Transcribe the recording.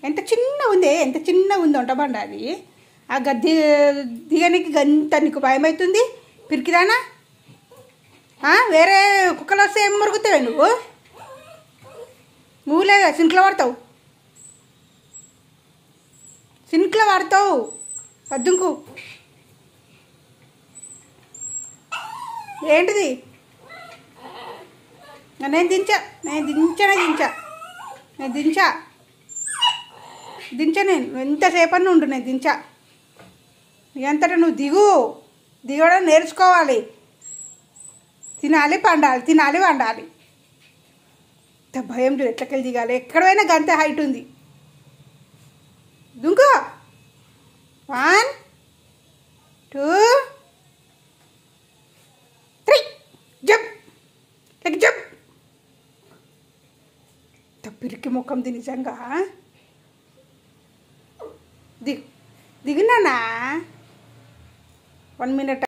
ఎంత చిన్న ఉంది, ఎంత చిన్న ఉంది వంటబండ అది. ఆ గద్ది దిగనికి గంత నీకు భయమవుతుంది పిరికిదానా. వేరే కుక్కలు వస్తే ఏం మురుగుతావు నువ్వు? నువ్వులేగా సింక్లో పడతావు, సింక్లో పడతావు అద్దుకు. ఏంటిది? నేను దించా నేను ఎంతసేపని ఉండు, నేను దించా. ఎంతటా నువ్వు దిగడం నేర్చుకోవాలి. తినాలి వండాలి. ఇంత భయం చూడు, ఎట్లకెళ్ళి దిగాలి. ఎక్కడైనా గంత హైట్ ఉంది. దుంకో. 1 2 3 జంప్. పిరికి ముఖం ది నిజంగా. దిగునానా 1 minute.